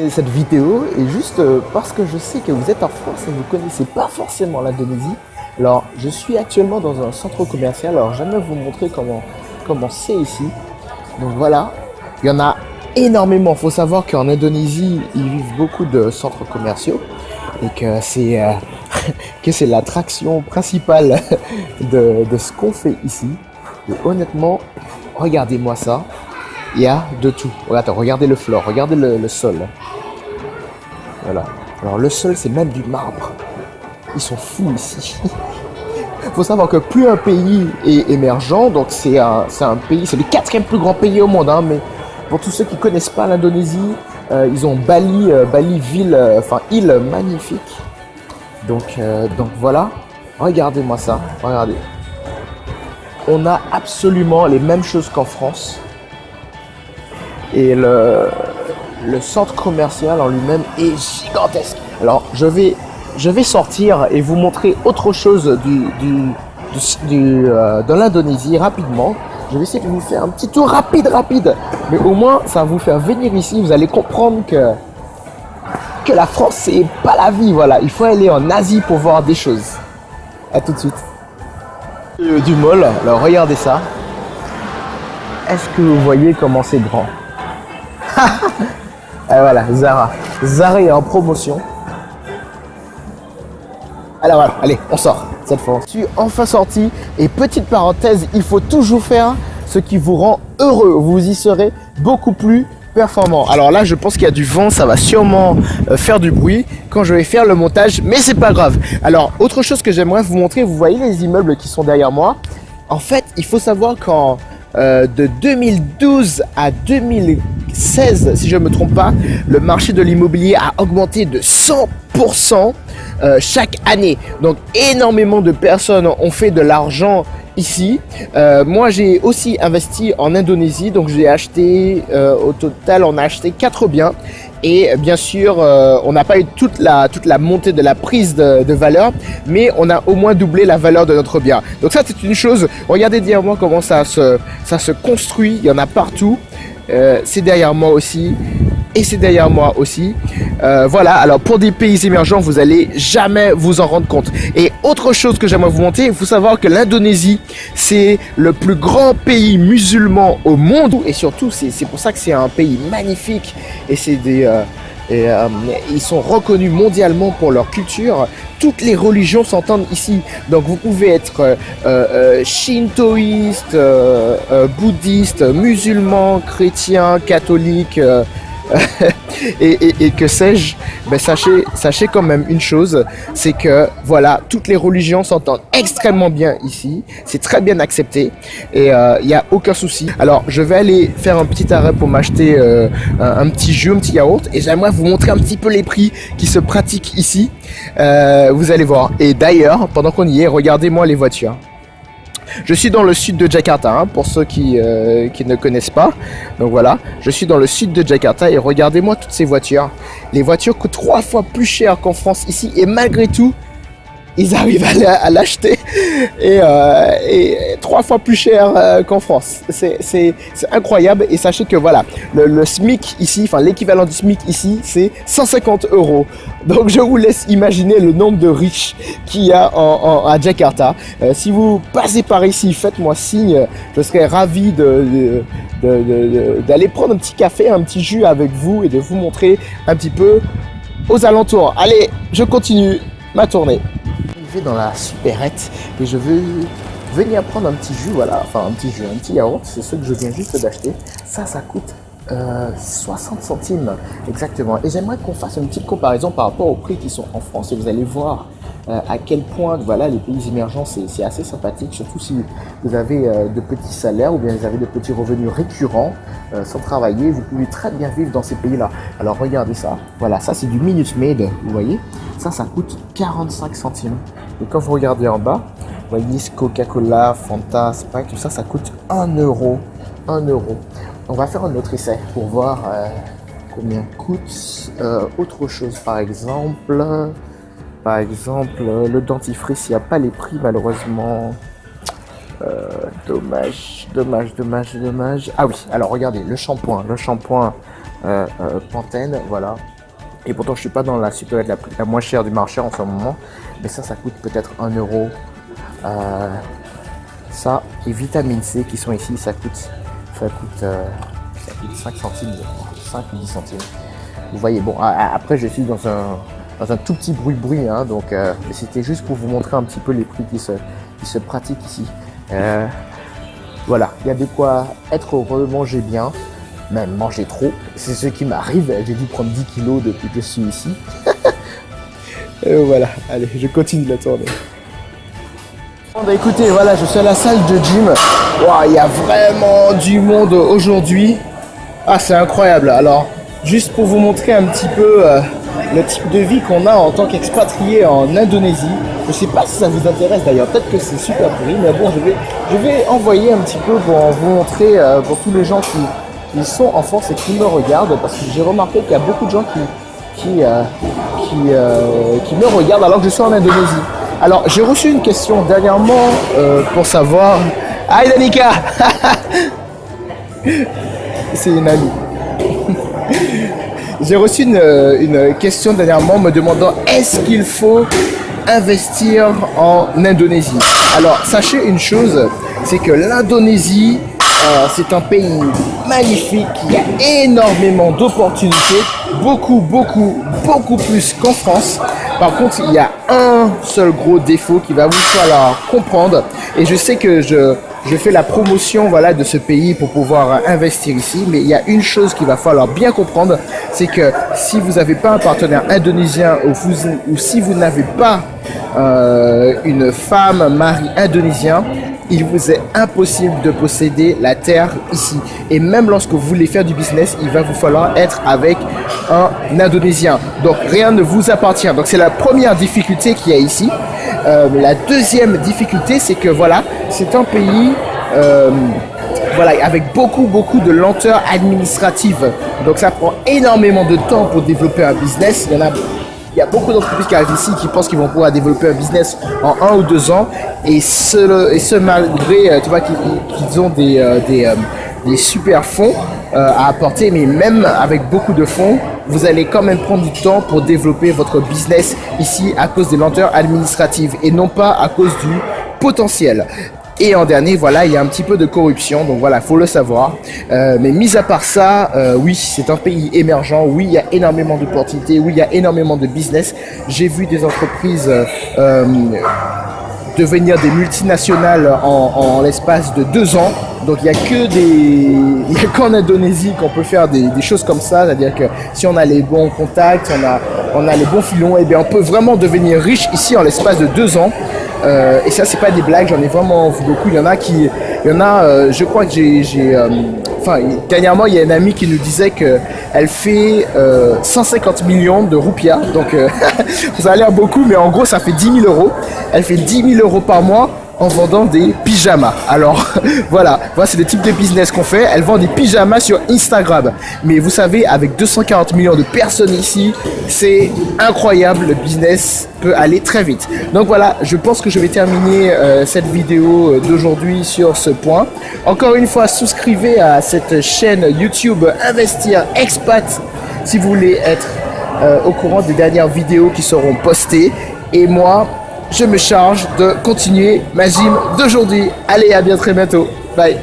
Cette vidéo est juste parce que je sais que vous êtes en France et vous connaissez pas forcément l'Indonésie. Alors, je suis actuellement dans un centre commercial. Alors, j'aimerais vous montrer comment c'est ici. Donc voilà, il y en a énormément. Il faut savoir qu'en Indonésie, ils vivent beaucoup de centres commerciaux et que c'est que c'est l'attraction principale de ce qu'on fait ici. Et honnêtement, regardez-moi ça. Il y a de tout. Attends, regardez le floor, regardez le sol. Voilà. Alors le sol, c'est même du marbre. Ils sont fous ici. Il faut savoir que plus un pays est émergent, donc c'est un pays, c'est le 4e plus grand pays au monde. Hein, mais pour tous ceux qui connaissent pas l'Indonésie, ils ont Bali, ville, île magnifique. Donc voilà. Regardez-moi ça. Regardez. On a absolument les mêmes choses qu'en France. Et le centre commercial en lui-même est gigantesque. Alors, je vais sortir et vous montrer autre chose de l'Indonésie rapidement. Je vais essayer de vous faire un petit tour rapide. Mais au moins, ça va vous faire venir ici. Vous allez comprendre que la France, c'est pas la vie. Voilà, il faut aller en Asie pour voir des choses. À tout de suite. Du mall, alors regardez ça. Est-ce que vous voyez comment c'est grand? Et voilà, Zara. Zara est en promotion. Alors voilà, allez, on sort cette fois. Je suis enfin sorti et petite parenthèse, il faut toujours faire ce qui vous rend heureux. Vous y serez beaucoup plus performant. Alors là, je pense qu'il y a du vent, ça va sûrement faire du bruit quand je vais faire le montage, mais c'est pas grave. Alors, autre chose que j'aimerais vous montrer, vous voyez les immeubles qui sont derrière moi. En fait, il faut savoir qu'en de 2012 à 2016, si je ne me trompe pas, le marché de l'immobilier a augmenté de 100% chaque année. Donc énormément de personnes ont fait de l'argent ici. Moi j'ai aussi investi en Indonésie, donc j'ai acheté, au total on a acheté 4 biens. Et bien sûr, on n'a pas eu toute la montée de la prise de valeur, mais on a au moins doublé la valeur de notre bien. Donc ça, c'est une chose. Regardez derrière moi comment ça se construit. Il y en a partout. C'est derrière moi aussi. Et c'est derrière moi aussi. Voilà, alors pour des pays émergents, vous allez jamais vous en rendre compte. Et autre chose que j'aimerais vous montrer, il faut savoir que l'Indonésie, c'est le plus grand pays musulman au monde. Et surtout, c'est pour ça que c'est un pays magnifique. Et c'est ils sont reconnus mondialement pour leur culture. Toutes les religions s'entendent ici. Donc vous pouvez être shintoïste, bouddhiste, musulman, chrétien, catholique, et que sais-je, ben sachez quand même une chose, c'est que voilà, toutes les religions s'entendent extrêmement bien ici, c'est très bien accepté et il n'y a aucun souci. Alors je vais aller faire un petit arrêt pour m'acheter un petit jus, un petit yaourt, et j'aimerais vous montrer un petit peu les prix qui se pratiquent ici. Vous allez voir. Et d'ailleurs, pendant qu'on y est, regardez-moi les voitures. Je suis dans le sud de Jakarta, hein, pour ceux qui ne connaissent pas. Donc voilà, je suis dans le sud de Jakarta et regardez-moi toutes ces voitures. Les voitures coûtent 3 fois plus cher qu'en France ici et malgré tout, ils arrivent à l'acheter et 3 fois plus cher qu'en France. C'est incroyable et sachez que voilà, le SMIC ici, enfin l'équivalent du SMIC ici, c'est 150 €. Donc je vous laisse imaginer le nombre de riches qu'il y a à Jakarta. Si vous passez par ici, faites-moi signe, je serais ravi d'aller prendre un petit café, un petit jus avec vous et de vous montrer un petit peu aux alentours. Allez, je continue ma tournée. Dans la supérette et je veux venir prendre un petit jus, voilà, enfin un petit yaourt, c'est ce que je viens juste d'acheter. Ça coûte 60 centimes exactement. Et j'aimerais qu'on fasse une petite comparaison par rapport aux prix qui sont en France et vous allez voir à quel point voilà, les pays émergents c'est assez sympathique, surtout si vous avez de petits salaires ou bien vous avez de petits revenus récurrents sans travailler, vous pouvez très bien vivre dans ces pays-là. Alors regardez ça, voilà, ça c'est du Minute Maid, vous voyez, ça coûte 45 centimes. Et quand vous regardez en bas, vous voyez Coca-Cola, Fanta, Sprite, tout ça, ça coûte 1 €. 1 €. On va faire un autre essai pour voir combien coûte autre chose. Par exemple, le dentifrice, il n'y a pas les prix malheureusement. Dommage. Ah oui, alors regardez, le shampoing Pantene, voilà. Et pourtant, je suis pas dans la supérette la moins chère du marché en ce moment. Mais ça coûte peut-être 1 euro. Ça et vitamine C qui sont ici, ça coûte 5 centimes, 5 ou 10 centimes. Vous voyez, bon, après je suis dans un tout petit bruit, hein, donc c'était juste pour vous montrer un petit peu les prix qui se pratiquent ici. Voilà, il y a de quoi être heureux, manger bien, même manger trop. C'est ce qui m'arrive, j'ai dû prendre 10 kilos depuis que je suis ici. Voilà, allez, je continue la tournée. Bon, bah, écoutez, voilà, je suis à la salle de gym. Wow, il y a vraiment du monde aujourd'hui. Ah, c'est incroyable. Alors, juste pour vous montrer un petit peu le type de vie qu'on a en tant qu'expatrié en Indonésie. Je ne sais pas si ça vous intéresse d'ailleurs, peut-être que c'est super pourri, mais bon, je vais envoyer un petit peu pour vous montrer pour tous les gens qui sont en France et qui me regardent, parce que j'ai remarqué qu'il y a beaucoup de gens qui me regardent alors que je suis en Indonésie. Alors, j'ai reçu une question dernièrement pour savoir... Hi Danica. C'est une amie. J'ai reçu une question dernièrement me demandant est-ce qu'il faut investir en Indonésie. Alors, sachez une chose, c'est que l'Indonésie, c'est un pays magnifique, il y a énormément d'opportunités, beaucoup plus qu'en France. Par contre, il y a un seul gros défaut qu'il va vous falloir comprendre, et je sais que je fais la promotion, voilà, de ce pays pour pouvoir investir ici, mais il y a une chose qu'il va falloir bien comprendre, c'est que si vous n'avez pas un partenaire indonésien ou si vous n'avez pas une femme, mari indonésien, il vous est impossible de posséder la terre ici. Et même lorsque vous voulez faire du business, il va vous falloir être avec un Indonésien. Donc rien ne vous appartient. Donc c'est la première difficulté qu'il y a ici. La deuxième difficulté, c'est que voilà, c'est un pays voilà, avec beaucoup de lenteur administrative. Donc ça prend énormément de temps pour développer un business. Il y a beaucoup d'entreprises qui arrivent ici qui pensent qu'ils vont pouvoir développer un business en 1 ou 2 ans. Et ce malgré tu vois, qu'ils ont des super fonds à apporter. Mais même avec beaucoup de fonds, vous allez quand même prendre du temps pour développer votre business ici à cause des lenteurs administratives et non pas à cause du potentiel. Et en dernier, voilà, il y a un petit peu de corruption, donc voilà, faut le savoir. Mais mis à part ça, oui, c'est un pays émergent, oui, il y a énormément d'opportunités, oui, il y a énormément de business. J'ai vu des entreprises devenir des multinationales en l'espace de 2 ans. Donc il n'y a qu'en Indonésie qu'on peut faire des choses comme ça, c'est-à-dire que si on a les bons contacts, on a les bons filons, et bien on peut vraiment devenir riche ici en l'espace de 2 ans. Et ça, c'est pas des blagues, j'en ai vraiment vu beaucoup. Je crois que dernièrement, il y a une amie qui nous disait qu'elle fait 150 millions de roupias. Donc, ça a l'air beaucoup, mais en gros, ça fait 10 000 euros. Elle fait 10 000 euros par mois en vendant des pyjamas. Alors, voilà, c'est le type de business qu'on fait. Elle vend des pyjamas sur Instagram. Mais vous savez, avec 240 millions de personnes ici, c'est incroyable. Le business peut aller très vite. Donc voilà, je pense que je vais terminer cette vidéo d'aujourd'hui sur ce point. Encore une fois, souscrivez à cette chaîne YouTube Investir Expat si vous voulez être au courant des dernières vidéos qui seront postées. Et moi, je me charge de continuer ma gym d'aujourd'hui. Allez, à bien très bientôt. Bye.